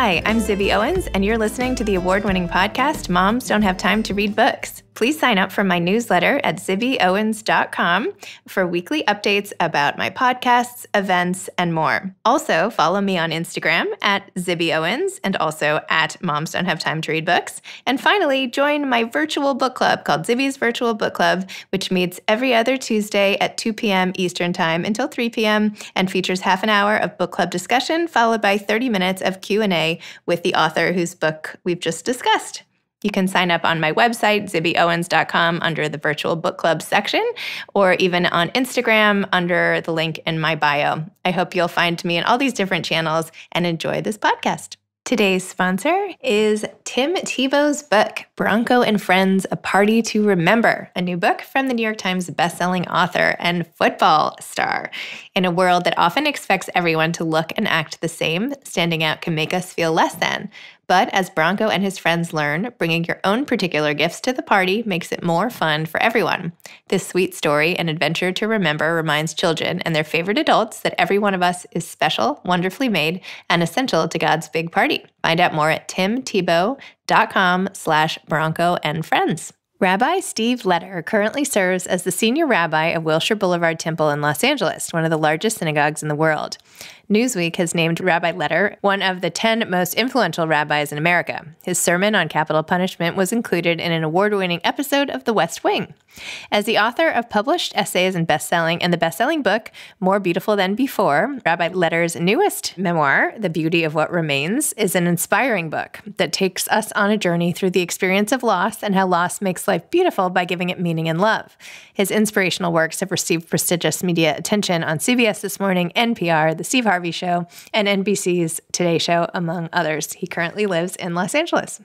Hi, I'm Zibby Owens, and you're listening to the award-winning podcast, Moms Don't Have Time to Read Books. Please sign up for my newsletter at zibbyowens.com for weekly updates about my podcasts, events, and more. Also, follow me on Instagram at Zibby Owens and also at Moms Don't Have Time to Read Books. And finally, join my virtual book club called Zibby's Virtual Book Club, which meets every other Tuesday at 2 p.m. Eastern Time until 3 p.m. and features half an hour of book club discussion followed by 30 minutes of Q&A with the author whose book we've just discussed. You can sign up on my website, zibbyowens.com, under the Virtual Book Club section, or even on Instagram under the link in my bio. I hope you'll find me in all these different channels and enjoy this podcast. Today's sponsor is Tim Tebow's book, Bronco and Friends, A Party to Remember, a new book from the New York Times bestselling author and football star. In a world that often expects everyone to look and act the same, standing out can make us feel less than. But as Bronco and his friends learn, bringing your own particular gifts to the party makes it more fun for everyone. This sweet story and adventure to remember reminds children and their favorite adults that every one of us is special, wonderfully made, and essential to God's big party. Find out more at timtebow.com/Bronco and Friends. Rabbi Steve Leder currently serves as the senior rabbi of Wilshire Boulevard Temple in Los Angeles, one of the largest synagogues in the world. Newsweek has named Rabbi Leder one of the 10 most influential rabbis in America. His sermon on capital punishment was included in an award-winning episode of The West Wing. As the author of published essays and the best-selling book, More Beautiful Than Before, Rabbi Leder's newest memoir, The Beauty of What Remains, is an inspiring book that takes us on a journey through the experience of loss and how loss makes life beautiful by giving it meaning and love. His inspirational works have received prestigious media attention on CBS This Morning, NPR, The Steve Harvey Show, and NBC's Today Show, among others. He currently lives in Los Angeles.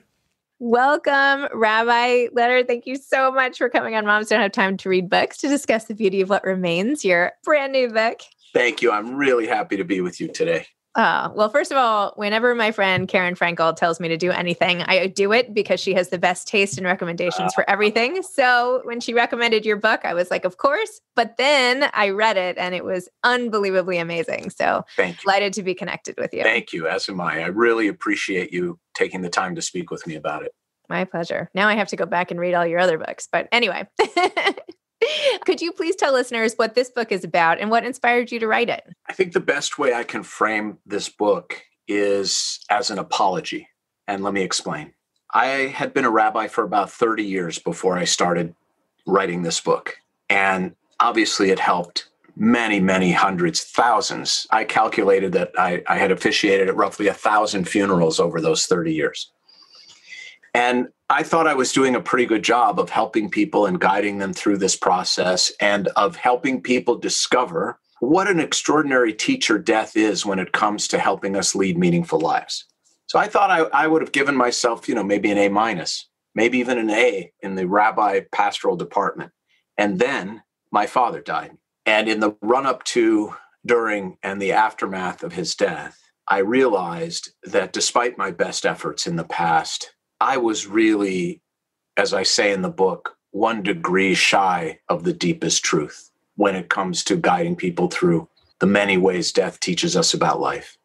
Welcome, Rabbi Leder. Thank you so much for coming on Moms Don't Have Time to Read Books to discuss The Beauty of What Remains, your brand new book. Thank you. I'm really happy to be with you today. Well, first of all, whenever my friend Karen Frankel tells me to do anything, I do it because she has the best taste and recommendations for everything. So when she recommended your book, I was like, of course. But then I read it and it was unbelievably amazing. So delighted to be connected with you. Thank you, as am I. I really appreciate you taking the time to speak with me about it. My pleasure. Now I have to go back and read all your other books. But anyway, could you please tell listeners what this book is about and what inspired you to write it? I think the best way I can frame this book is as an apology. And let me explain. I had been a rabbi for about 30 years before I started writing this book. And obviously it helped many, many hundreds, thousands. I calculated that I had officiated at roughly 1,000 funerals over those 30 years. And I thought I was doing a pretty good job of helping people and guiding them through this process and of helping people discover what an extraordinary teacher death is when it comes to helping us lead meaningful lives. So I thought I would have given myself, maybe an A-, maybe even an A in the rabbi pastoral department. And then my father died. And in the run-up to, during, and the aftermath of his death, I realized that despite my best efforts in the past, I was really, as I say in the book, 1 degree shy of the deepest truth when it comes to guiding people through the many ways death teaches us about life.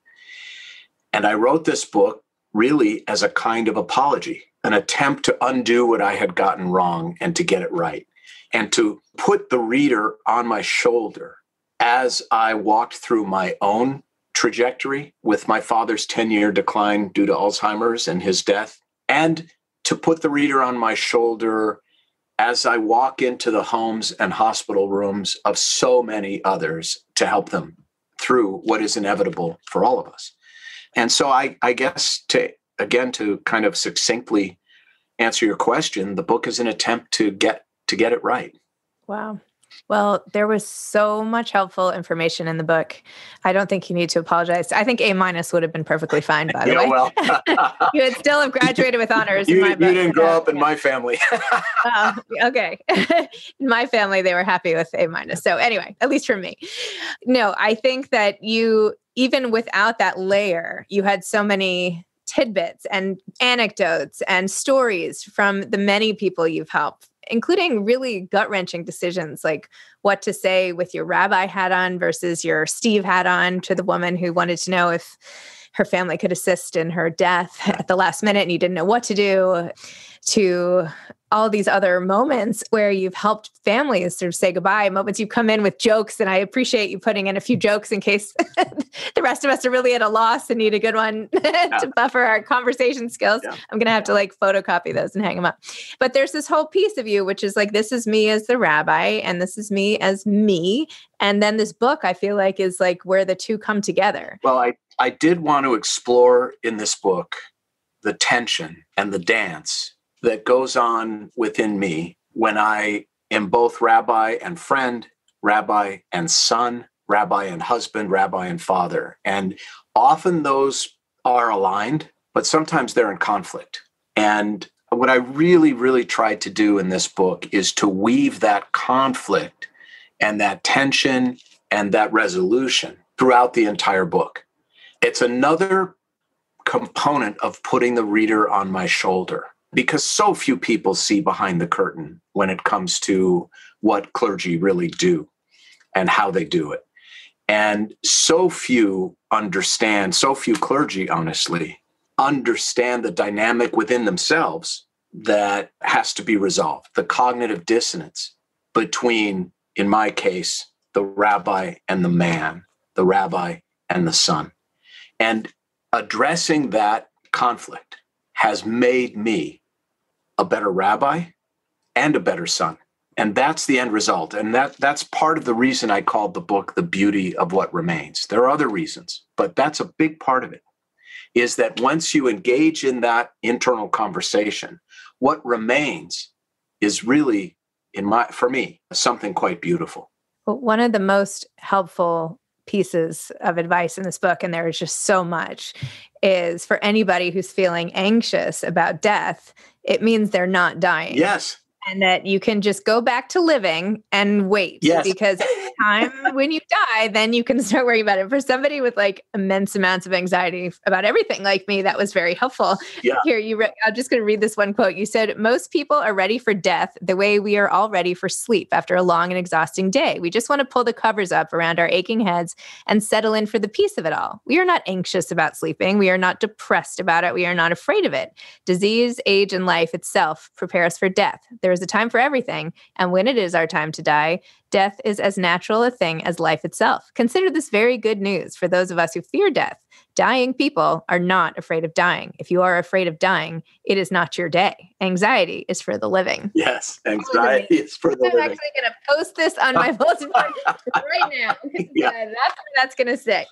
And I wrote this book really as a kind of apology, an attempt to undo what I had gotten wrong and to get it right, and to put the reader on my shoulder as I walked through my own trajectory with my father's 10-year decline due to Alzheimer's and his death, and to put the reader on my shoulder as I walk into the homes and hospital rooms of so many others to help them through what is inevitable for all of us. And so I guess to kind of succinctly answer your question, the book is an attempt to get it right. Wow. Well, there was so much helpful information in the book. I don't think you need to apologize. I think A- would have been perfectly fine, by the way. Well, you would still have graduated with honors in my book. You didn't grow up in my family. Okay. In my family, they were happy with A-. So anyway, at least for me. No, I think that you, even without that layer, you had so many tidbits and anecdotes and stories from the many people you've helped, including really gut-wrenching decisions like what to say with your rabbi hat on versus your Steve hat on to the woman who wanted to know if her family could assist in her death at the last minute and you didn't know what to do, to all these other moments where you've helped families sort of say goodbye, moments you come in with jokes. And I appreciate you putting in a few jokes in case the rest of us are really at a loss and need a good one to buffer our conversation skills. Yeah. I'm going to have to like photocopy those and hang them up. But there's this whole piece of you, which is like, this is me as the rabbi, and this is me as me. And then this book, I feel like, is like where the two come together. Well, I did want to explore in this book the tension and the dance that goes on within me when I am both rabbi and friend, rabbi and son, rabbi and husband, rabbi and father. And often those are aligned, but sometimes they're in conflict. And what I really, really tried to do in this book is to weave that conflict and that tension and that resolution throughout the entire book. It's another component of putting the reader on my shoulder, because so few people see behind the curtain when it comes to what clergy really do and how they do it. And so few clergy, honestly, understand the dynamic within themselves that has to be resolved. The cognitive dissonance between, in my case, the rabbi and the man, the rabbi and the son. And addressing that conflict has made me a better rabbi and a better son. And that's the end result. And that's part of the reason I called the book The Beauty of What Remains. There are other reasons, but that's a big part of it, is that once you engage in that internal conversation, what remains is really, for me, something quite beautiful. Well, one of the most helpful pieces of advice in this book, and there is just so much, is for anybody who's feeling anxious about death, it means they're not dying. Yes. And that you can just go back to living and wait. Yes. Because time when you die, then you can start worrying about it. For somebody with like immense amounts of anxiety about everything like me, that was very helpful. Yeah. Here, I'm just going to read this one quote. You said, most people are ready for death the way we are all ready for sleep after a long and exhausting day. We just want to pull the covers up around our aching heads and settle in for the peace of it all. We are not anxious about sleeping. We are not depressed about it. We are not afraid of it. Disease, age, and life itself prepare us for death. There is a time for everything. And when it is our time to die, death is as natural a thing as life itself. Consider this very good news for those of us who fear death. Dying people are not afraid of dying. If you are afraid of dying, it is not your day. Anxiety is for the living. Yes, anxiety is for the living. I'm actually going to post this on my bulletin board right now. Yeah. That's where that's going to stick.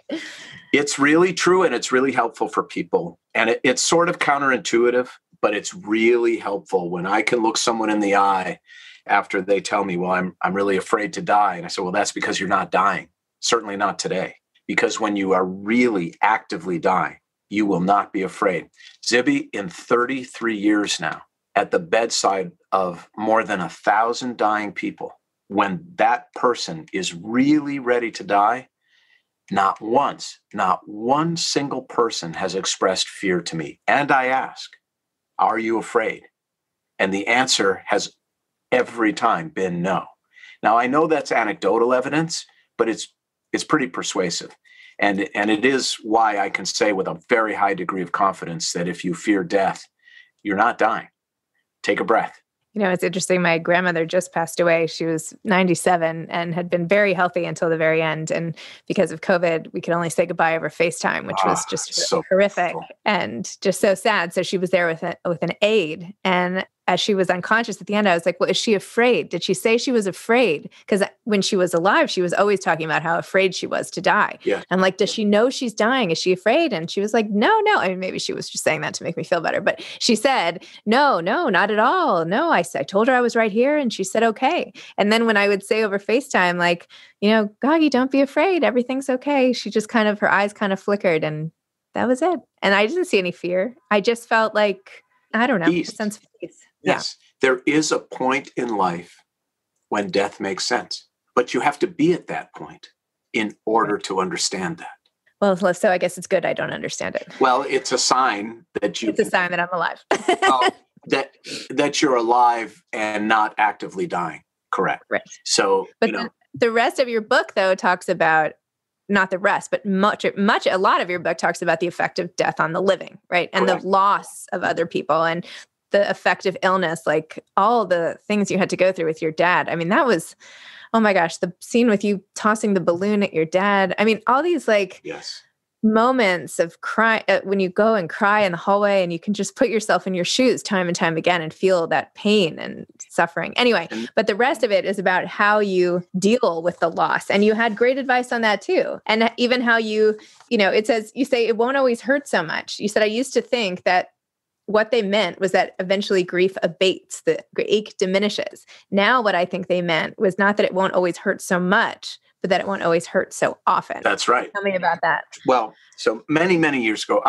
It's really true, and it's really helpful for people. And it's sort of counterintuitive, but it's really helpful when I can look someone in the eye after they tell me, well, I'm really afraid to die. And I say, well, that's because you're not dying. Certainly not today. Because when you are really actively dying, you will not be afraid. Zibby, in 33 years now, at the bedside of more than 1,000 dying people, when that person is really ready to die, not one single person has expressed fear to me. And I ask, are you afraid? And the answer has every time been no. Now, I know that's anecdotal evidence, but it's pretty persuasive. And it is why I can say with a very high degree of confidence that if you fear death, you're not dying. Take a breath. You know, it's interesting. My grandmother just passed away. She was 97 and had been very healthy until the very end. And because of COVID, we could only say goodbye over FaceTime, which was just so horrific beautiful. And just so sad. So she was there with an aide. And as she was unconscious at the end, I was like, well, is she afraid? Did she say she was afraid? Because when she was alive, she was always talking about how afraid she was to die. Yeah. I'm like, does she know she's dying? Is she afraid? And she was like, no. I mean, maybe she was just saying that to make me feel better. But she said, no, not at all. No, I told her I was right here. And she said, okay. And then when I would say over FaceTime, like, you know, Goggy, don't be afraid. Everything's okay. She just her eyes kind of flickered, and that was it. And I didn't see any fear. I just felt like, I don't know, a sense of peace. Yes, there is a point in life when death makes sense, but you have to be at that point in order to understand that. Well, so I guess it's good I don't understand it. Well, it's a sign that It's a sign that I'm alive. that you're alive and not actively dying. Correct. Right. So, but the rest of your book, though, talks about not the rest, but a lot of your book talks about the effect of death on the living, right? And the loss of other people and the effect of illness, like all the things you had to go through with your dad. I mean, that was, oh my gosh, the scene with you tossing the balloon at your dad. I mean, all these moments of cry when you go and cry in the hallway and you can just put yourself in your shoes time and time again and feel that pain and suffering. Anyway, but the rest of it is about how you deal with the loss. And you had great advice on that too. And even how it says, you say it won't always hurt so much. You said, I used to think that what they meant was that eventually grief abates, the ache diminishes. Now what I think they meant was not that it won't always hurt so much, but that it won't always hurt so often. That's right. Tell me about that. Well, so many, many years ago,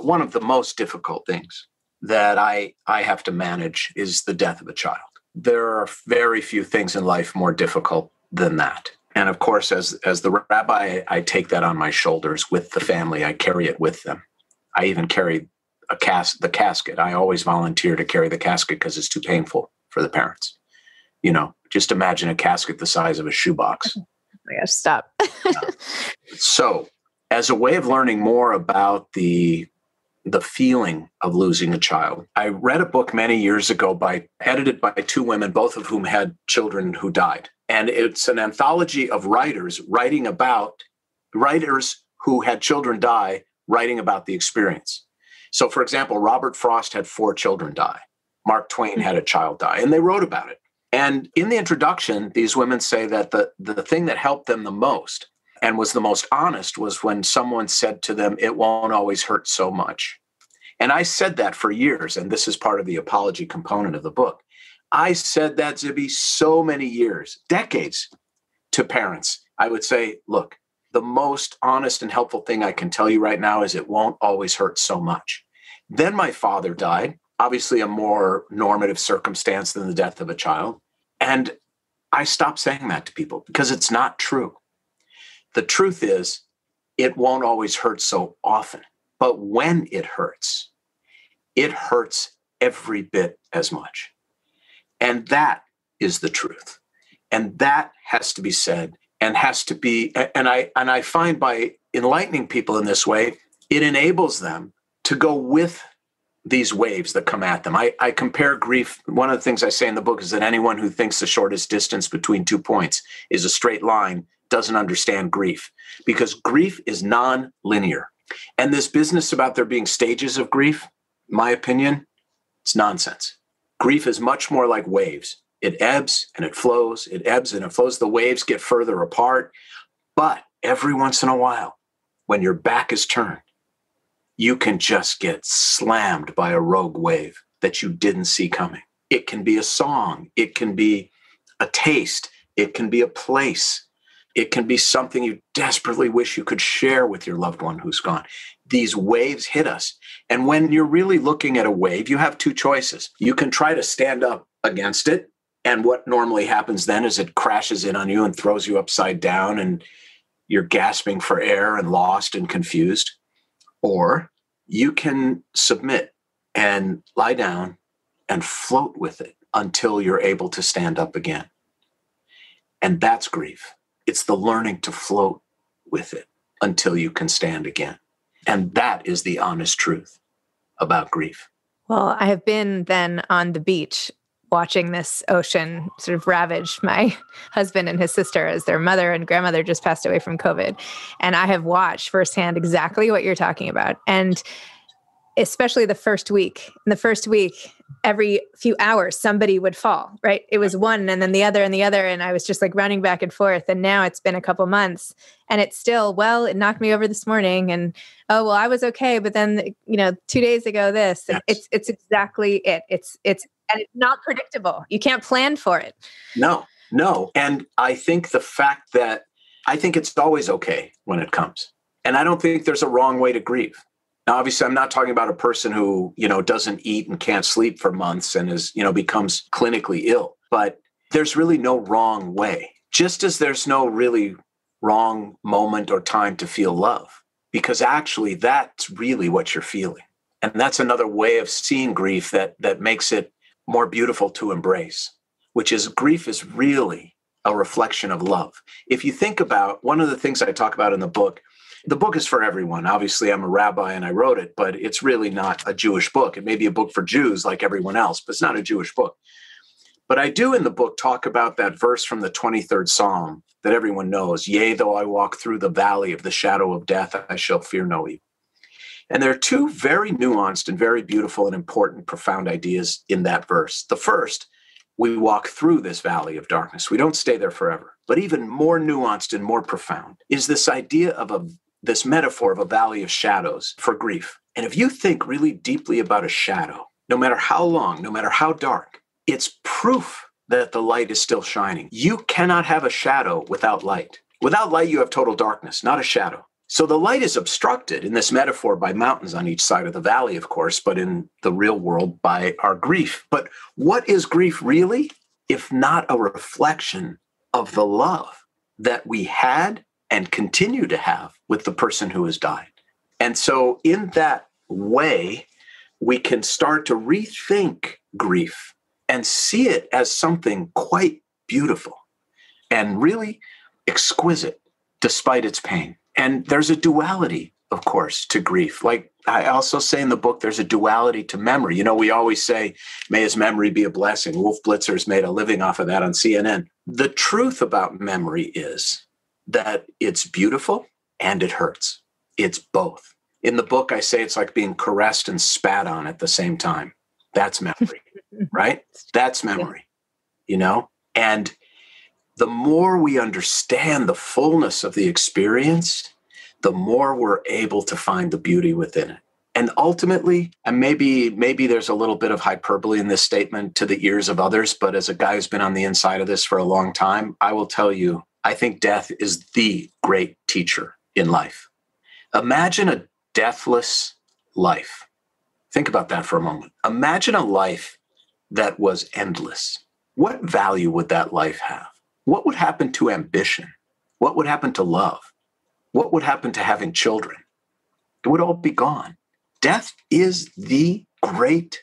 one of the most difficult things that I have to manage is the death of a child. There are very few things in life more difficult than that. And of course, as the rabbi, I take that on my shoulders with the family. I carry it with them. I even carry the casket. I always volunteer to carry the casket because it's too painful for the parents. Just imagine a casket the size of a shoebox. Oh my gosh, stop. So as a way of learning more about the feeling of losing a child, I read a book many years ago edited by two women, both of whom had children who died. And it's an anthology of writers who had children die, writing about the experience. So, for example, Robert Frost had 4 children die. Mark Twain had a child die, and they wrote about it. And in the introduction, these women say that the thing that helped them the most and was the most honest was when someone said to them, it won't always hurt so much. And I said that for years, and this is part of the apology component of the book. I said that, Zibby, so many years, decades, to parents. I would say, look, the most honest and helpful thing I can tell you right now is it won't always hurt so much. Then my father died, obviously a more normative circumstance than the death of a child. And I stopped saying that to people because it's not true. The truth is, it won't always hurt so often. But when it hurts every bit as much. And that is the truth. And that has to be said and has to be, and I find by enlightening people in this way, it enables them to go with these waves that come at them. I compare grief. One of the things I say in the book is that anyone who thinks the shortest distance between 2 points is a straight line doesn't understand grief, because grief is non-linear. And this business about there being stages of grief, in my opinion, it's nonsense. Grief is much more like waves. It ebbs and it flows. It ebbs and it flows. The waves get further apart. But every once in a while, when your back is turned, you can just get slammed by a rogue wave that you didn't see coming. It can be a song. It can be a taste. It can be a place. It can be something you desperately wish you could share with your loved one who's gone. These waves hit us. And when you're really looking at a wave, you have 2 choices. You can try to stand up against it. And what normally happens then is it crashes in on you and throws you upside down and you're gasping for air and lost and confused. Or you can submit and lie down and float with it until you're able to stand up again. And that's grief. It's the learning to float with it until you can stand again. And that is the honest truth about grief. Well, I have been then on the beach watching this ocean sort of ravage my husband and his sister as their mother and grandmother just passed away from COVID. And I have watched firsthand exactly what you're talking about. And especially the first week. In the first week, every few hours, somebody would fall, right? It was one and then the other and the other. And I was just like running back and forth. And now it's been a couple months and it's still, well, it knocked me over this morning and, oh, well, I was okay. But then, 2 days ago, this, yes. It's exactly it. And it's not predictable. You can't plan for it. No. And I think I think it's always okay when it comes. And I don't think there's a wrong way to grieve. Now, obviously, I'm not talking about a person who, doesn't eat and can't sleep for months and is, becomes clinically ill. But there's really no wrong way, just as there's no really wrong moment or time to feel love, because actually that's really what you're feeling. And that's another way of seeing grief that makes it more beautiful to embrace, which is grief is really a reflection of love. If you think about one of the things I talk about in the book is for everyone. Obviously, I'm a rabbi and I wrote it, but it's really not a Jewish book. It may be a book for Jews like everyone else, but it's not a Jewish book. But I do in the book talk about that verse from the 23rd Psalm that everyone knows. Yea, though I walk through the valley of the shadow of death, I shall fear no evil. And there are two very nuanced and very beautiful and important, profound ideas in that verse. The first, we walk through this valley of darkness. We don't stay there forever. But even more nuanced and more profound is this idea of this metaphor of a valley of shadows for grief. And if you think really deeply about a shadow, no matter how long, no matter how dark, it's proof that the light is still shining. You cannot have a shadow without light. Without light, you have total darkness, not a shadow. So the light is obstructed in this metaphor by mountains on each side of the valley, of course, but in the real world by our grief. But what is grief really, if not a reflection of the love that we had and continue to have with the person who has died? And so in that way, we can start to rethink grief and see it as something quite beautiful and really exquisite despite its pain. And there's a duality, of course, to grief. Like I also say in the book, there's a duality to memory. You know, we always say, may his memory be a blessing. Wolf Blitzer's made a living off of that on CNN. The truth about memory is that it's beautiful and it hurts. It's both. In the book, I say it's like being caressed and spat on at the same time. That's memory, right? That's memory, you know? And the more we understand the fullness of the experience, the more we're able to find the beauty within it. And ultimately, and maybe there's a little bit of hyperbole in this statement to the ears of others, but as a guy who's been on the inside of this for a long time, I will tell you, I think death is the great teacher in life. Imagine a deathless life. Think about that for a moment. Imagine a life that was endless. What value would that life have? What would happen to ambition? What would happen to love? What would happen to having children? It would all be gone. Death is the great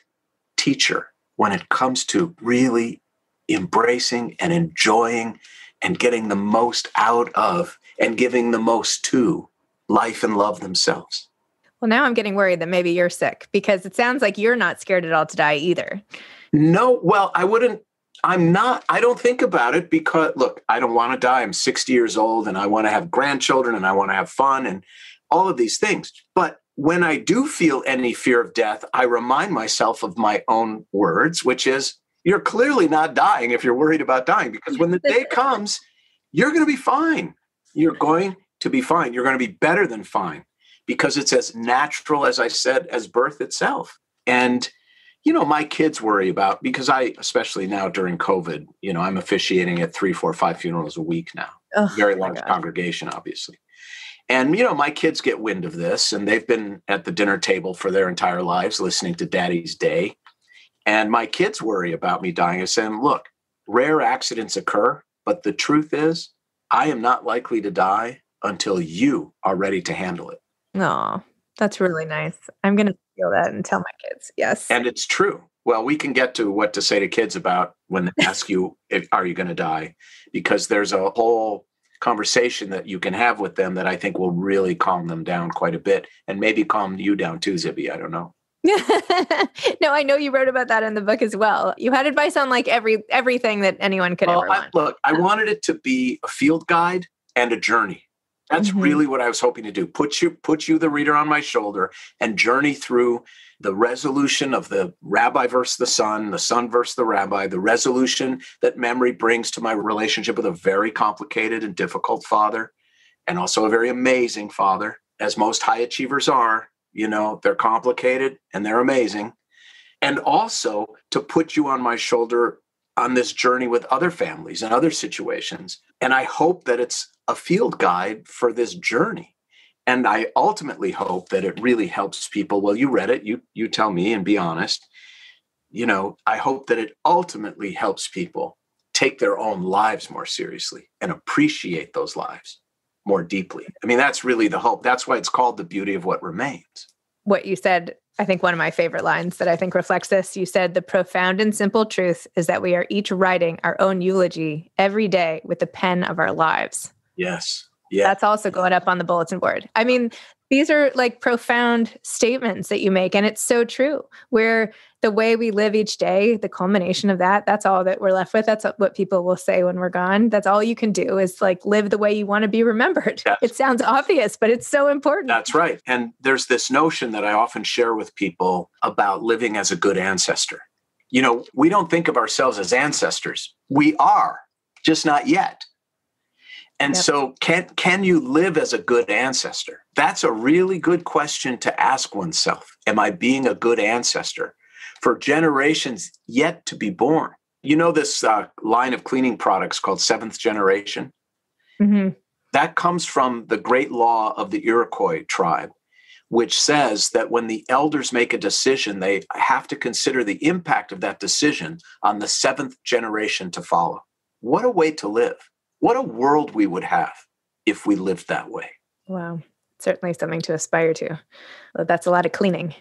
teacher when it comes to really embracing and enjoying and getting the most out of and giving the most to life and love themselves. Well, now I'm getting worried that maybe you're sick because it sounds like you're not scared at all to die either. No, well, I don't think about it because, look, I don't want to die. I'm 60 years old and I want to have grandchildren and I want to have fun and all of these things. But when I do feel any fear of death, I remind myself of my own words, which is, you're clearly not dying if you're worried about dying, because when the day comes, you're going to be fine. You're going to be fine. You're going to be better than fine because it's as natural, as I said, as birth itself. And you know, my kids worry about, because especially now during COVID, you know, I'm officiating at 3, 4, 5 funerals a week now. Very large congregation, obviously. And, you know, my kids get wind of this and they've been at the dinner table for their entire lives listening to Daddy's Day. And my kids worry about me dying and saying, look, rare accidents occur, but the truth is I am not likely to die until you are ready to handle it. No, that's really nice. I'm going to feel that and tell my kids. Yes. And it's true. Well, we can get to what to say to kids about when they ask you, are you going to die? Because there's a whole conversation that you can have with them that I think will really calm them down quite a bit and maybe calm you down too, Zibby. I don't know. No, I know you wrote about that in the book as well. You had advice on like everything that anyone could ever want. Look, I wanted it to be a field guide and a journey. That's really what I was hoping to do. Put you, the reader, on my shoulder and journey through the resolution of the rabbi versus the son versus the rabbi, the resolution that memory brings to my relationship with a very complicated and difficult father, and also a very amazing father, as most high achievers are. You know, they're complicated and they're amazing. And also to put you on my shoulder on this journey with other families and other situations. And I hope that it's a field guide for this journey. And I ultimately hope that it really helps people. Well, you read it, you tell me and be honest. You know, I hope that it ultimately helps people take their own lives more seriously and appreciate those lives more deeply. I mean, that's really the hope. That's why it's called The Beauty of What Remains. What you said I think one of my favorite lines that I think reflects this. You said, "The profound and simple truth is that we are each writing our own eulogy every day with the pen of our lives." Yes. Yeah. That's also going up on the bulletin board. I mean, these are like profound statements that you make. And it's so true, where the way we live each day, the culmination of that, that's all that we're left with. That's what people will say when we're gone. That's all you can do is like live the way you want to be remembered. It sounds obvious, but it's so important. That's right. And there's this notion that I often share with people about living as a good ancestor. You know, we don't think of ourselves as ancestors. We are, just not yet. And so can you live as a good ancestor? That's a really good question to ask oneself. Am I being a good ancestor for generations yet to be born? You know this line of cleaning products called Seventh Generation? Mm-hmm. That comes from the great law of the Iroquois tribe, which says that when the elders make a decision, they have to consider the impact of that decision on the seventh generation to follow. What a way to live. What a world we would have if we lived that way. Wow. Certainly something to aspire to. Well, that's a lot of cleaning.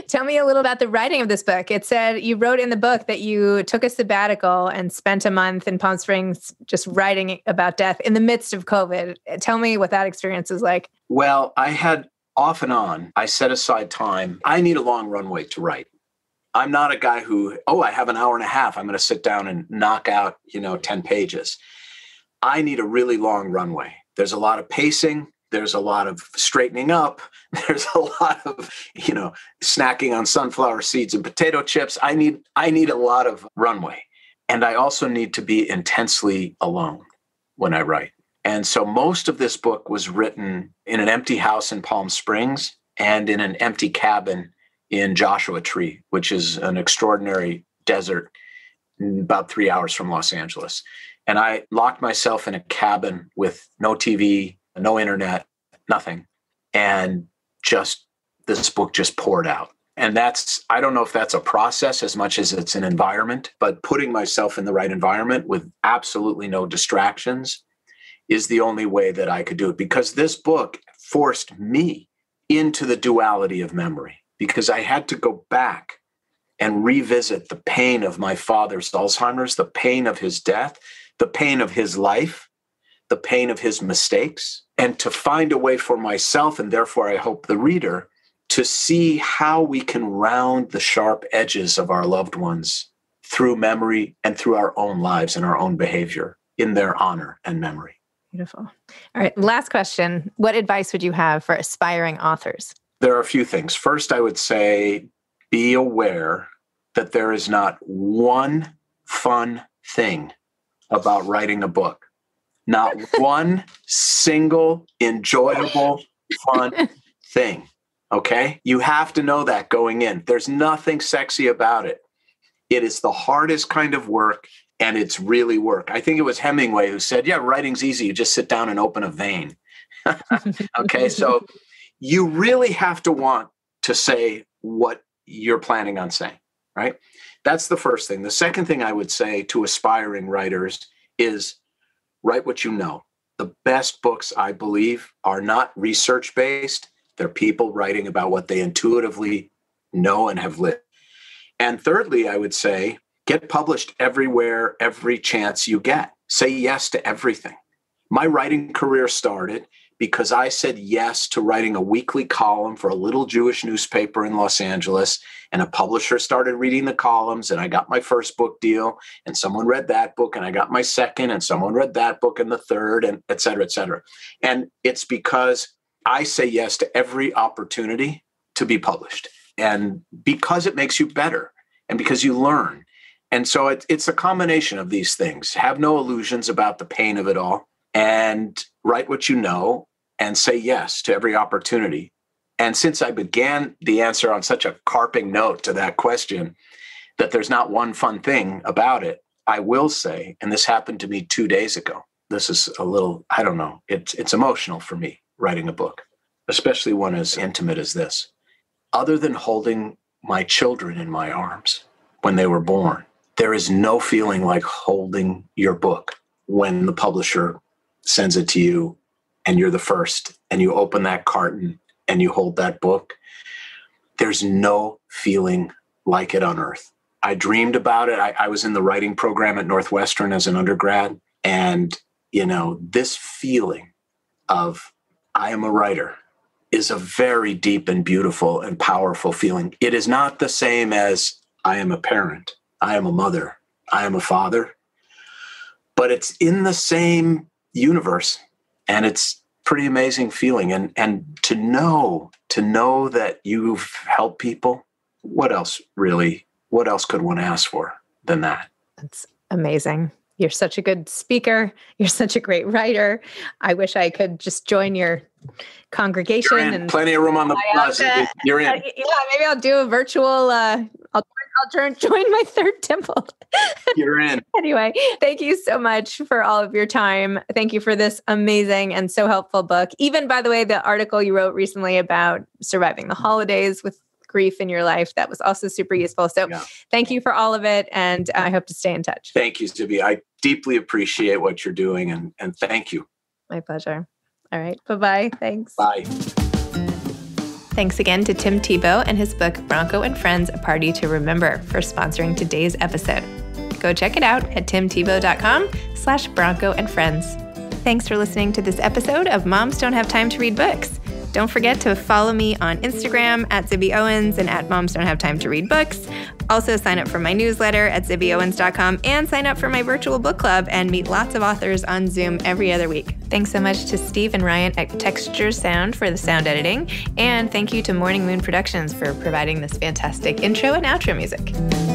Tell me a little about the writing of this book. It said you wrote in the book that you took a sabbatical and spent a month in Palm Springs just writing about death in the midst of COVID. Tell me what that experience is like. Well, I had off and on, I set aside time. I need a long runway to write. I'm not a guy who, I have an hour and a half. I'm going to sit down and knock out, 10 pages. I need a really long runway. There's a lot of pacing. There's a lot of straightening up. There's a lot of, snacking on sunflower seeds and potato chips. I need a lot of runway. And I also need to be intensely alone when I write. And so most of this book was written in an empty house in Palm Springs and in an empty cabin in Joshua Tree, which is an extraordinary desert about 3 hours from Los Angeles. And I locked myself in a cabin with no TV, no internet, nothing. And this book just poured out. And I don't know if that's a process as much as it's an environment, but putting myself in the right environment with absolutely no distractions is the only way that I could do it. Because this book forced me into the duality of memory. Because I had to go back and revisit the pain of my father's Alzheimer's, the pain of his death, the pain of his life, the pain of his mistakes, and to find a way for myself, and therefore I hope the reader, to see how we can round the sharp edges of our loved ones through memory and through our own lives and our own behavior in their honor and memory. Beautiful. All right, last question. What advice would you have for aspiring authors? There are a few things. First, I would say be aware that there is not one fun thing about writing a book. Not one single enjoyable, fun thing. Okay? You have to know that going in. There's nothing sexy about it. It is the hardest kind of work, and it's really work. I think it was Hemingway who said, writing's easy. You just sit down and open a vein. Okay, so you really have to want to say what you're planning on saying, right? That's the first thing. The second thing I would say to aspiring writers is write what you know. The best books, I believe, are not research-based. They're people writing about what they intuitively know and have lived. And thirdly, I would say get published everywhere, every chance you get. Say yes to everything. My writing career started because I said yes to writing a weekly column for a little Jewish newspaper in Los Angeles, and a publisher started reading the columns, and I got my first book deal, and someone read that book, and I got my second, and someone read that book and the third, and et cetera, et cetera. And it's because I say yes to every opportunity to be published, and because it makes you better, and because you learn. And so it's a combination of these things. Have no illusions about the pain of it all, and write what you know, and say yes to every opportunity. And since I began the answer on such a carping note to that question, that there's not one fun thing about it, I will say, and this happened to me 2 days ago. This is a little, I don't know, it's emotional for me writing a book, especially one as intimate as this. Other than holding my children in my arms when they were born, there is no feeling like holding your book when the publisher sends it to you and you're the first, and you open that carton and you hold that book, there's no feeling like it on earth. I dreamed about it. I was in the writing program at Northwestern as an undergrad. And, this feeling of I am a writer is a very deep and beautiful and powerful feeling. It is not the same as I am a parent, I am a mother, I am a father, but it's in the same universe, and it's pretty amazing feeling. And to know that you've helped people, what else could one ask for than that? That's amazing. You're such a good speaker. You're such a great writer. I wish I could just join your congregation. You're in. And Plenty of room on the bus. You're in. Maybe I'll do a virtual. I'll join my third temple. You're in. Anyway, thank you so much for all of your time. Thank you for this amazing and so helpful book. Even, by the way, the article you wrote recently about surviving the holidays with grief in your life, that was also super useful. So Thank you for all of it. And I hope to stay in touch. Thank you, Zibby. I deeply appreciate what you're doing, and thank you. My pleasure. All right. Bye-bye. Thanks. Bye. Thanks again to Tim Tebow and his book, Bronco and Friends, A Party to Remember, for sponsoring today's episode. Go check it out at timtebow.com/Bronco and Friends. Thanks for listening to this episode of Moms Don't Have Time to Read Books. Don't forget to follow me on Instagram at Zibby Owens and at Moms Don't Have Time to Read Books. Also sign up for my newsletter at zibbyowens.com and sign up for my virtual book club and meet lots of authors on Zoom every other week. Thanks so much to Steve and Ryan at Texture Sound for the sound editing. And thank you to Morning Moon Productions for providing this fantastic intro and outro music.